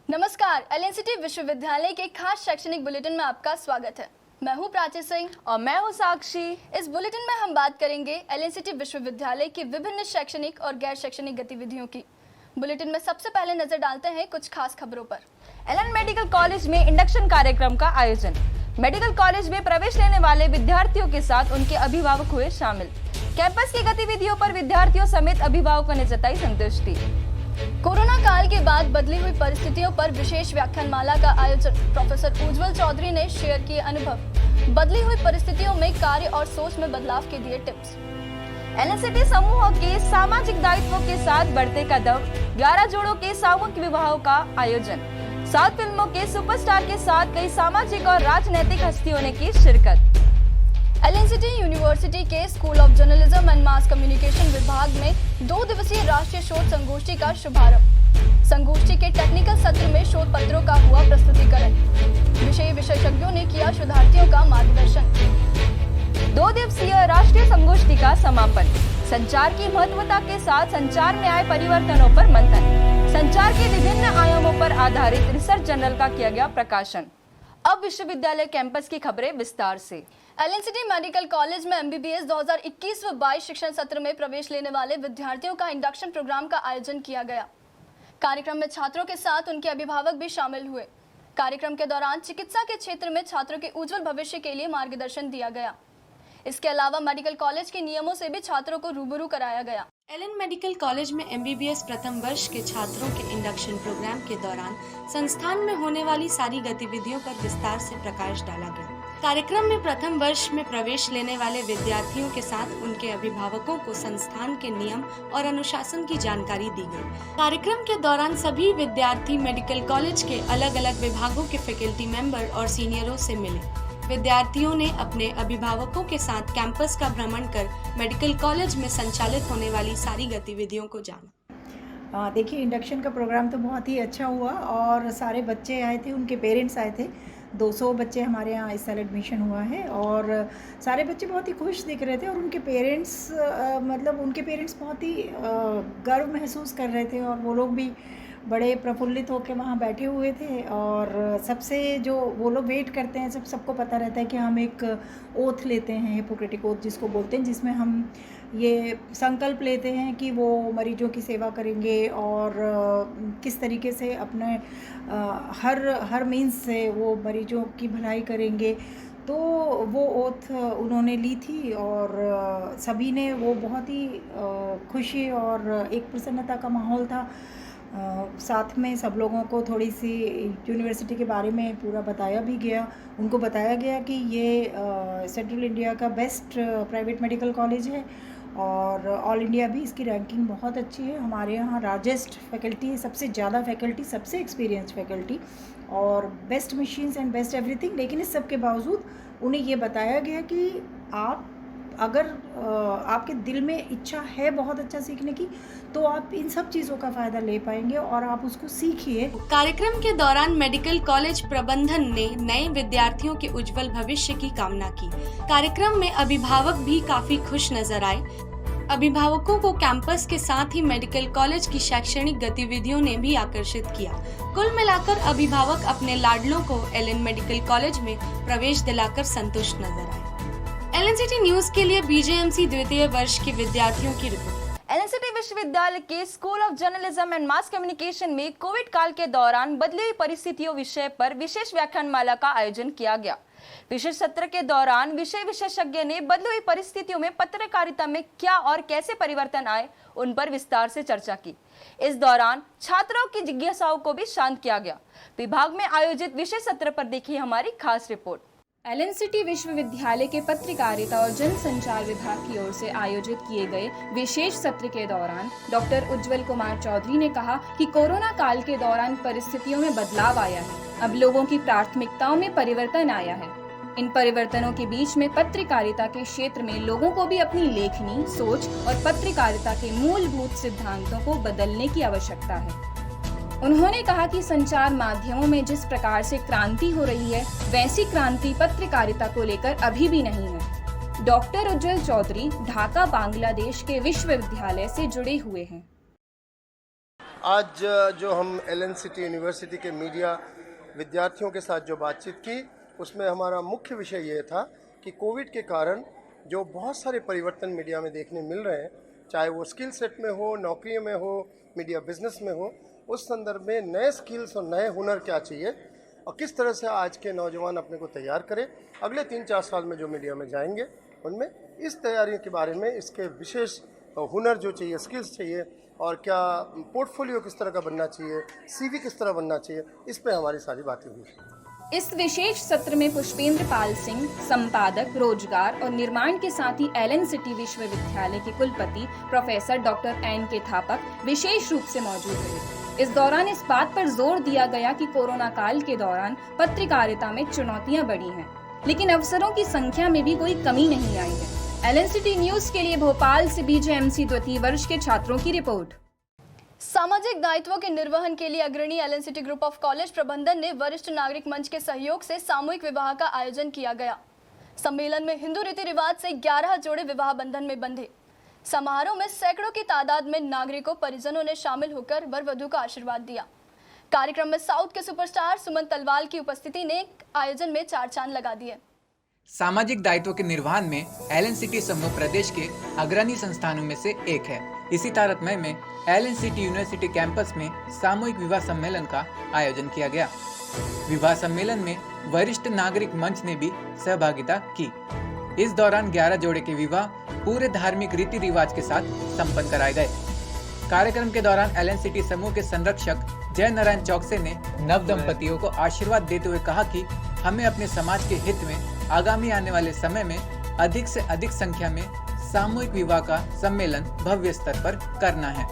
नमस्कार, एलएनसीटी विश्वविद्यालय के खास शैक्षणिक बुलेटिन में आपका स्वागत है। मैं हूं प्राची सिंह और मैं हूं साक्षी। इस बुलेटिन में हम बात करेंगे एलएनसीटी विश्वविद्यालय की विभिन्न शैक्षणिक और गैर शैक्षणिक गतिविधियों की। बुलेटिन में सबसे पहले नजर डालते हैं कुछ खास खबरों पर। एलन मेडिकल कॉलेज में इंडक्शन कार्यक्रम का आयोजन। मेडिकल कॉलेज में प्रवेश लेने वाले विद्यार्थियों के साथ उनके अभिभावक हुए शामिल। कैंपस की गतिविधियों पर विद्यार्थियों समेत अभिभावकों ने जताई संतुष्टि। कोरोना काल के बाद बदली हुई परिस्थितियों पर विशेष व्याख्यानमाला का आयोजन। प्रोफेसर उज्जवल चौधरी ने शेयर किए अनुभव। बदली हुई परिस्थितियों में कार्य और सोच में बदलाव के दिए टिप्स। एलएनसीटी समूहों के सामाजिक दायित्वों के साथ बढ़ते कदम। 11 जोड़ों के सामूहिक विवाहों का आयोजन। 7 फिल्मों के सुपरस्टार के साथ कई सामाजिक और राजनीतिक हस्तियों ने की शिरकत। एलएनसीटी यूनिवर्सिटी के school of journalism and mass communication विभाग में 2 दिवसीय राष्ट्रीय शोध संगोष्ठी का शुभारंभ। संगोष्ठी के टेक्निकल सत्र में शोध पत्रों का हुआ प्रस्तुतिकरण। विषय विशेषज्ञों ने किया शोधार्थियों का मार्गदर्शन। 2 दिवसीय राष्ट्रीय संगोष्ठी का समापन। संचार की महत्वता के साथ संचार में आए परिवर्तनों पर मंथन। संचार के विभिन्न आयामों पर आधारित रिसर्च जर्नल का किया गया प्रकाशन। अब विश्वविद्यालय कैंपस की खबरें विस्तार से। एलएनसीटी मेडिकल कॉलेज में एमबीबीएस 2021-22 शिक्षण सत्र में प्रवेश लेने वाले विद्यार्थियों का इंडक्शन प्रोग्राम का आयोजन किया गया। कार्यक्रम में छात्रों के साथ उनके अभिभावक भी शामिल हुए। कार्यक्रम के दौरान चिकित्सा के क्षेत्र में छात्रों के उज्जवल भविष्य के लिए मार्गदर्शन दिया गया। इसके अलावा मेडिकल कॉलेज के नियमों से भी छात्रों को रूबरू कराया गया। एलन मेडिकल कॉलेज में एमबीबीएस प्रथम वर्ष के छात्रों के इंडक्शन प्रोग्राम के दौरान संस्थान में होने वाली सारी गतिविधियों पर विस्तार से प्रकाश डाला गया। कार्यक्रम में प्रथम वर्ष में प्रवेश लेने वाले विद्यार्थियों के साथ उनके अभिभावकों को संस्थान के नियम और अनुशासन की जानकारी दी गई। कार्यक्रम के दौरान सभी विद्यार्थी मेडिकल कॉलेज के अलग अलग विभागों के फैकल्टी मेंबर और सीनियरों से मिले। विद्यार्थियों ने अपने अभिभावकों के साथ कैंपस का भ्रमण कर मेडिकल कॉलेज में संचालित होने वाली सारी गतिविधियों को जाना। देखिए, इंडक्शन का प्रोग्राम तो बहुत ही अच्छा हुआ और सारे बच्चे आए थे, उनके पेरेंट्स आए थे। 200 बच्चे हमारे यहाँ इस साल एडमिशन हुआ है और सारे बच्चे बहुत ही खुश दिख रहे थे और उनके पेरेंट्स उनके पेरेंट्स बहुत ही गर्व महसूस कर रहे थे और वो लोग भी बड़े प्रफुल्लित होकर वहाँ बैठे हुए थे। और सबसे जो वो लोग वेट करते हैं, सबको पता रहता है कि हम एक ओथ लेते हैं, हिपोक्रेटिक ओथ जिसको बोलते हैं, जिसमें हम ये संकल्प लेते हैं कि वो मरीजों की सेवा करेंगे और किस तरीके से अपने हर मीन्स से वो मरीजों की भलाई करेंगे। तो वो ओथ उन्होंने ली थी और सभी ने वो बहुत ही खुशी और एक प्रसन्नता का माहौल था। साथ में सब लोगों को थोड़ी सी यूनिवर्सिटी के बारे में पूरा बताया भी गया। उनको बताया गया कि ये सेंट्रल इंडिया का बेस्ट प्राइवेट मेडिकल कॉलेज है और ऑल इंडिया भी इसकी रैंकिंग बहुत अच्छी है। हमारे यहाँ लार्जेस्ट फैकल्टी है, सबसे ज़्यादा फैकल्टी, सबसे एक्सपीरियंस्ड फैकल्टी और best machines and best everything. लेकिन इस सब के बावजूद उन्हें ये बताया गया कि आप अगर आपके दिल में इच्छा है बहुत अच्छा सीखने की, तो आप इन सब चीज़ों का फ़ायदा ले पाएंगे और आप उसको सीखिए। कार्यक्रम के दौरान मेडिकल कॉलेज प्रबंधन ने नए विद्यार्थियों के उज्जवल भविष्य की कामना की। कार्यक्रम में अभिभावक भी काफी खुश नजर आए। अभिभावकों को कैंपस के साथ ही मेडिकल कॉलेज की शैक्षणिक गतिविधियों ने भी आकर्षित किया। कुल मिलाकर अभिभावक अपने लाडलों को एलन मेडिकल कॉलेज में प्रवेश दिलाकर संतुष्ट नजर आए। एलएनसीटी न्यूज के लिए बीजेएमसी द्वितीय वर्ष के विद्यार्थियों की रिपोर्ट। एलएनसीटी विश्वविद्यालय के school of journalism and mass communication में कोविड काल के दौरान बदली हुई परिस्थितियों विषय पर विशेष व्याख्यानमाला का आयोजन किया गया। विशेष सत्र के दौरान विषय विशेषज्ञ ने बदली हुई परिस्थितियों में पत्रकारिता में क्या और कैसे परिवर्तन आए, उन पर विस्तार से चर्चा की। इस दौरान छात्रों की जिज्ञासाओं को भी शांत किया गया। विभाग में आयोजित विशेष सत्र पर देखिए हमारी खास रिपोर्ट। एलएनसीटी विश्वविद्यालय के पत्रकारिता और जनसंचार विभाग की ओर से आयोजित किए गए विशेष सत्र के दौरान डॉक्टर उज्जवल कुमार चौधरी ने कहा कि कोरोना काल के दौरान परिस्थितियों में बदलाव आया है। अब लोगों की प्राथमिकताओं में परिवर्तन आया है। इन परिवर्तनों के बीच में पत्रकारिता के क्षेत्र में लोगों को भी अपनी लेखनी, सोच और पत्रकारिता के मूलभूत सिद्धांतों को बदलने की आवश्यकता है। उन्होंने कहा कि संचार माध्यमों में जिस प्रकार से क्रांति हो रही है, वैसी क्रांति पत्रकारिता को लेकर अभी भी नहीं है। डॉक्टर उज्जवल चौधरी ढाका बांग्लादेश के विश्वविद्यालय से जुड़े हुए हैं। आज जो हम LNCT यूनिवर्सिटी के मीडिया विद्यार्थियों के साथ जो बातचीत की, उसमें हमारा मुख्य विषय ये था कि कोविड के कारण जो बहुत सारे परिवर्तन मीडिया में देखने मिल रहे हैं, चाहे वो स्किल सेट में हो, नौकरियों में हो, मीडिया बिजनेस में हो, उस संदर्भ में नए स्किल्स और नए हुनर क्या चाहिए और किस तरह से आज के नौजवान अपने को तैयार करें अगले 3-4 साल में जो मीडिया में जाएंगे, उनमें इस तैयारी के बारे में, इसके विशेष हुनर जो चाहिए, स्किल्स चाहिए और क्या पोर्टफोलियो किस तरह का बनना चाहिए, CV किस तरह बनना चाहिए, इस पे हमारी सारी बातें हुई। इस विशेष सत्र में पुष्पेंद्र पाल सिंह, संपादक रोजगार और निर्माण के साथ ही LNCT विश्वविद्यालय के कुलपति प्रोफेसर डॉक्टर N.K. थापक विशेष रूप से मौजूद रहे। इस दौरान इस बात पर जोर दिया गया कि कोरोना काल के दौरान पत्रकारिता में चुनौतियां बढ़ी हैं, लेकिन अवसरों की संख्या में भी कोई कमी नहीं आई है। LNCT न्यूज के लिए भोपाल से BJMC द्वितीय वर्ष के छात्रों की रिपोर्ट। सामाजिक दायित्वों के निर्वहन के लिए अग्रणी LNCT ग्रुप ऑफ कॉलेज प्रबंधन ने वरिष्ठ नागरिक मंच के सहयोग से सामूहिक विवाह का आयोजन किया गया। सम्मेलन में हिंदू रीति रिवाज से 11 जोड़े विवाह बंधन में बंधे। समारोह में सैकड़ों की तादाद में नागरिकों, परिजनों ने शामिल होकर वर वधू का आशीर्वाद दिया। कार्यक्रम में साउथ के सुपरस्टार सुमन तलवार की उपस्थिति ने आयोजन में 4 चांद लगा दिए। सामाजिक दायित्व के निर्वहन में LNCT समूह प्रदेश के अग्रणी संस्थानों में से एक है। इसी तारतम्य में LNCT यूनिवर्सिटी कैंपस में सामूहिक विवाह सम्मेलन का आयोजन किया गया। विवाह सम्मेलन में वरिष्ठ नागरिक मंच ने भी सहभागिता की। इस दौरान 11 जोड़े के विवाह पूरे धार्मिक रीति रिवाज के साथ संपन्न कराए गए। कार्यक्रम के दौरान LNCT समूह के संरक्षक जय नारायण चौकसे ने नव दंपतियों को आशीर्वाद देते हुए कहा कि हमें अपने समाज के हित में आगामी आने वाले समय में अधिक से अधिक संख्या में सामूहिक विवाह का सम्मेलन भव्य स्तर पर करना है।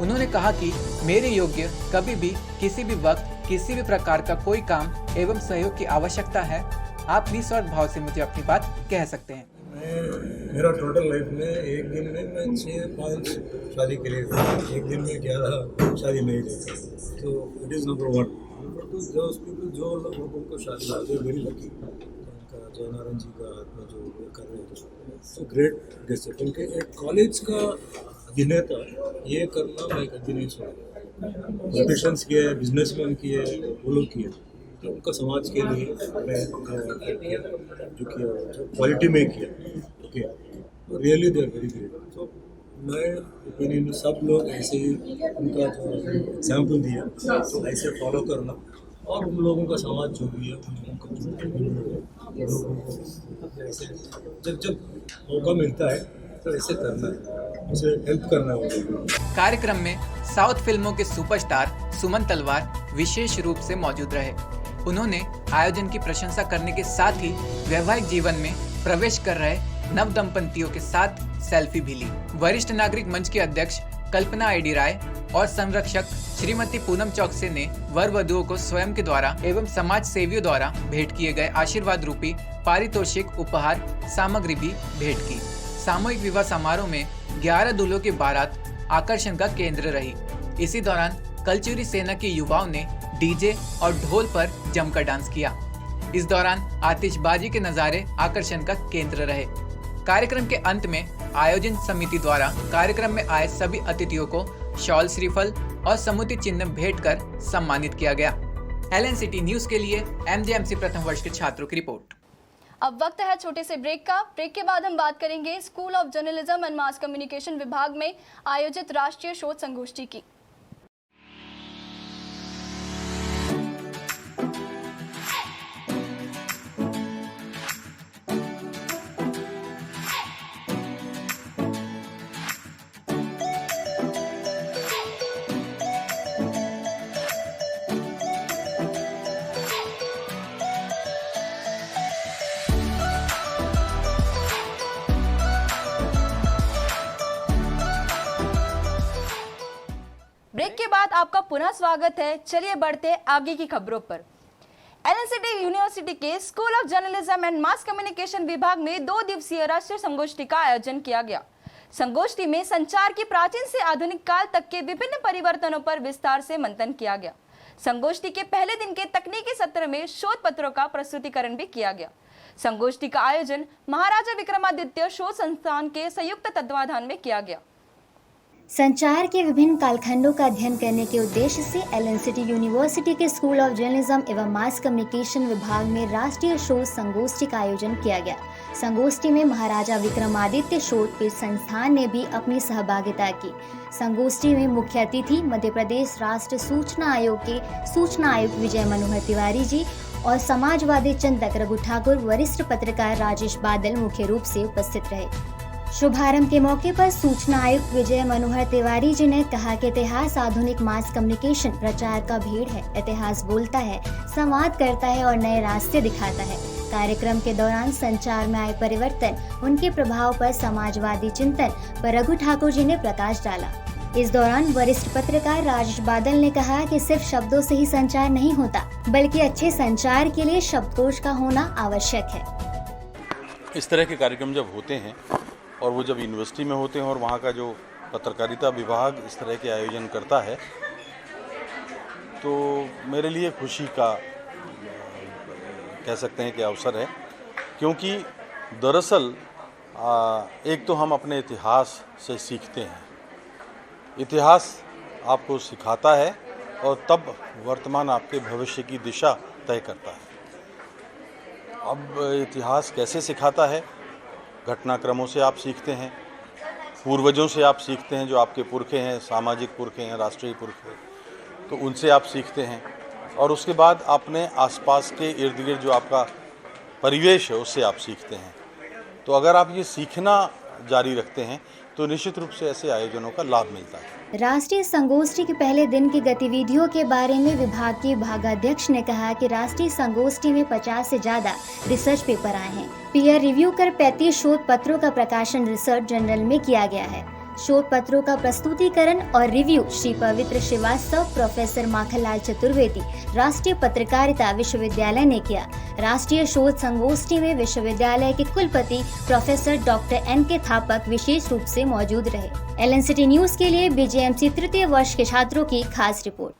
उन्होंने कहा कि मेरे योग्य कभी भी किसी भी वक्त किसी भी प्रकार का कोई काम एवं सहयोग की आवश्यकता है, आप निस्वार्थ भाव से मुझे अपनी बात कह सकते हैं। मेरा टोटल लाइफ में एक दिन में मैं 6-5 शादी के लिए एक दिन में 11 शादी नहीं लेता, तो इट इज़ नंबर 1। जो लोगों को शादी है वेरी लकी, उनका जय नारायण जी का आत्मा जो कर रहे हैं, तो ग्रेट गेस्ट। उनके एक कॉलेज का अभिनेता ये करना मैं कभी नहीं सुना। पॉलिटिशियंस किए, बिजनेसमैन किए, वो लोग किए, तो उनका समाज के लिए मैं किया जो किया, जो क्वालिटी में किया, ओके, तो really they are very great. तो मैं ओपिनियन सब लोग ऐसे ही उनका जो एग्जाम्पल दिया तो ऐसे फॉलो करना, और उन लोगों का समाज जो भी है उनको ऐसे जब मौका मिलता है तो ऐसे करना है, उसे हेल्प करना होगा। कार्यक्रम में साउथ फिल्मों के सुपरस्टार सुमन तलवार विशेष रूप से मौजूद रहे। उन्होंने आयोजन की प्रशंसा करने के साथ ही वैवाहिक जीवन में प्रवेश कर रहे नव दंपतियों के साथ सेल्फी भी ली। वरिष्ठ नागरिक मंच के अध्यक्ष कल्पना ID राय और संरक्षक श्रीमती पूनम चौकसे ने वर वधुओं को स्वयं के द्वारा एवं समाज सेवियों द्वारा भेंट किए गए आशीर्वाद रूपी पारितोषिक उपहार सामग्री भी भेंट की। सामूहिक विवाह समारोह में 11 दूल्हों की बारात आकर्षण का केंद्र रही। इसी दौरान कलचुरी सेना के युवाओं ने DJ और ढोल पर जमकर डांस किया। इस दौरान आतिशबाजी के नजारे आकर्षण का केंद्र रहे। कार्यक्रम के अंत में आयोजन समिति द्वारा कार्यक्रम में आए सभी अतिथियों को शॉल, श्रीफल और समुद्री चिन्ह भेंट कर सम्मानित किया गया। LNCT न्यूज के लिए MJMC प्रथम वर्ष के छात्रों की रिपोर्ट। अब वक्त है छोटे से ब्रेक का। ब्रेक के बाद हम बात करेंगे school of journalism and mass communication विभाग में आयोजित राष्ट्रीय शोध संगोष्ठी की। ब्रेक के बाद आपका पुनः स्वागत है। चलिए बढ़ते आगे की खबरों पर। LNCT यूनिवर्सिटी के school of journalism and mass communication विभाग में 2 दिवसीय राष्ट्रीय संगोष्ठी का आयोजन किया गया। संगोष्ठी में संचार की प्राचीन से आधुनिक काल तक के विभिन्न परिवर्तनों पर विस्तार से मंथन किया गया। संगोष्ठी के पहले दिन के तकनीकी सत्र में शोध पत्रों का प्रस्तुतिकरण भी किया गया। संगोष्ठी का आयोजन महाराजा विक्रमादित्य शोध संस्थान के संयुक्त तत्वाधान में किया गया। संचार के विभिन्न कालखंडों का अध्ययन करने के उद्देश्य से एलएनसीटी यूनिवर्सिटी के स्कूल ऑफ जर्नलिज्म एवं मास कम्युनिकेशन विभाग में राष्ट्रीय शोध संगोष्ठी का आयोजन किया गया। संगोष्ठी में महाराजा विक्रमादित्य शोधपीठ संस्थान ने भी अपनी सहभागिता की। संगोष्ठी में मुख्य अतिथि मध्य प्रदेश राष्ट्र सूचना आयोग के सूचना आयुक्त विजय मनोहर तिवारी जी और समाजवादी चिंतक रघु ठाकुर, वरिष्ठ पत्रकार राजेश बादल मुख्य रूप से उपस्थित रहे। शुभारंभ के मौके पर सूचना आयुक्त विजय मनोहर तिवारी जी ने कहा कि इतिहास आधुनिक मास कम्युनिकेशन प्रचार का भेड़ है। इतिहास बोलता है, संवाद करता है और नए रास्ते दिखाता है। कार्यक्रम के दौरान संचार में आए परिवर्तन, उनके प्रभाव पर समाजवादी चिंतन पर रघु ठाकुर जी ने प्रकाश डाला। इस दौरान वरिष्ठ पत्रकार राजेश बादल ने कहा कि सिर्फ शब्दों से ही संचार नहीं होता, बल्कि अच्छे संचार के लिए शब्दकोश का होना आवश्यक है। इस तरह के कार्यक्रम जब होते हैं और वो जब यूनिवर्सिटी में होते हैं और वहाँ का जो पत्रकारिता विभाग इस तरह के आयोजन करता है, तो मेरे लिए खुशी का कह सकते हैं कि अवसर है, क्योंकि दरअसल एक तो हम अपने इतिहास से सीखते हैं। इतिहास आपको सिखाता है और तब वर्तमान आपके भविष्य की दिशा तय करता है। अब इतिहास कैसे सिखाता है? घटनाक्रमों से आप सीखते हैं, पूर्वजों से आप सीखते हैं, जो आपके पुरखे हैं, सामाजिक पुरखे हैं, राष्ट्रीय पुरखे, तो उनसे आप सीखते हैं। और उसके बाद अपने आसपास के इर्द गिर्द जो आपका परिवेश है उससे आप सीखते हैं। तो अगर आप ये सीखना जारी रखते हैं तो निश्चित रूप से ऐसे आयोजनों का लाभ मिलता है। राष्ट्रीय संगोष्ठी के पहले दिन की गतिविधियों के बारे में विभाग के विभागाध्यक्ष ने कहा कि राष्ट्रीय संगोष्ठी में 50 से ज्यादा रिसर्च पेपर आए हैं। पीयर रिव्यू कर 35 शोध पत्रों का प्रकाशन रिसर्च जर्नल में किया गया है। शोध पत्रों का प्रस्तुतिकरण और रिव्यू श्री पवित्र श्रीवास्तव, प्रोफेसर माखनलाल चतुर्वेदी, राष्ट्रीय पत्रकारिता विश्वविद्यालय ने किया। राष्ट्रीय शोध संगोष्ठी में विश्वविद्यालय के कुलपति प्रोफेसर डॉक्टर एन.के. थापक विशेष रूप से मौजूद रहे। एलएनसीटी न्यूज के लिए बीजेएमसी तृतीय वर्ष के छात्रों की खास रिपोर्ट।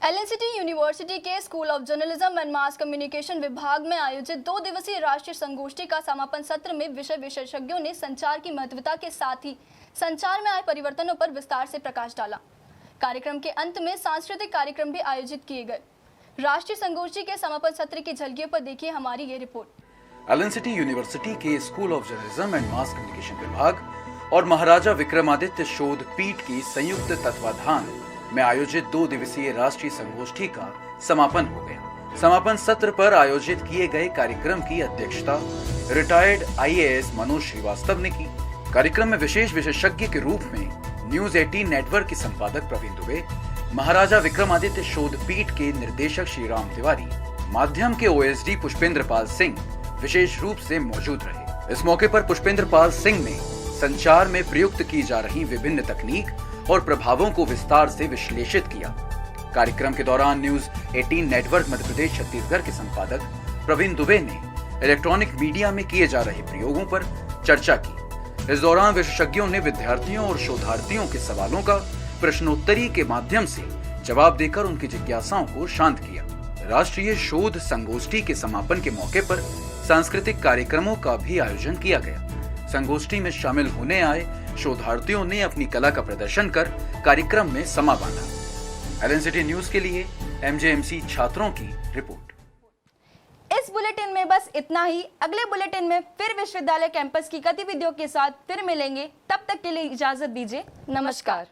एलएनसीटी यूनिवर्सिटी के school of journalism and mass communication विभाग में आयोजित 2 दिवसीय राष्ट्रीय संगोष्ठी का समापन सत्र में विषय विशेषज्ञों ने संचार की महत्वता के साथ ही संचार में आए परिवर्तनों पर विस्तार से प्रकाश डाला। कार्यक्रम के अंत में सांस्कृतिक कार्यक्रम भी आयोजित किए गए। राष्ट्रीय संगोष्ठी के समापन सत्र की झलकियों पर देखिए हमारी ये रिपोर्ट। एलएनसीटी यूनिवर्सिटी के school of journalism and mass communication विभाग और महाराजा विक्रमादित्य शोध पीठ की संयुक्त तत्वाधान में आयोजित 2 दिवसीय राष्ट्रीय संगोष्ठी का समापन हो गया। समापन सत्र पर आयोजित किए गए कार्यक्रम की अध्यक्षता रिटायर्ड आईएएस मनोज श्रीवास्तव ने की। कार्यक्रम में विशेष विशेषज्ञ के रूप में न्यूज 18 नेटवर्क के संपादक प्रवीण दुबे, महाराजा विक्रमादित्य शोध पीठ के निर्देशक श्रीराम तिवारी, माध्यम के ओएसडी पुष्पेंद्र पाल सिंह विशेष रूप से मौजूद रहे। इस मौके पर पुष्पेंद्र पाल सिंह ने संचार में प्रयुक्त की जा रही विभिन्न तकनीक और प्रभावों को विस्तार से विश्लेषित किया। कार्यक्रम के दौरान न्यूज 18 नेटवर्क मध्य प्रदेश छत्तीसगढ़ के संपादक प्रवीण दुबे ने इलेक्ट्रॉनिक मीडिया में किए जा रहे प्रयोगों पर चर्चा की। इस दौरान विशेषज्ञों ने विद्यार्थियों और शोधार्थियों के सवालों का प्रश्नोत्तरी के माध्यम से जवाब देकर उनकी जिज्ञासाओं को शांत किया। राष्ट्रीय शोध संगोष्ठी के समापन के मौके पर सांस्कृतिक कार्यक्रमों का भी आयोजन किया गया। संगोष्ठी में शामिल होने आए शोधार्थियों ने अपनी कला का प्रदर्शन कर कार्यक्रम में समा बांधा। एलएनसीटी न्यूज के लिए एमजेएमसी छात्रों की रिपोर्ट। इस बुलेटिन में बस इतना ही। अगले बुलेटिन में फिर विश्वविद्यालय कैंपस की गतिविधियों के साथ फिर मिलेंगे। तब तक के लिए इजाजत दीजिए। नमस्कार।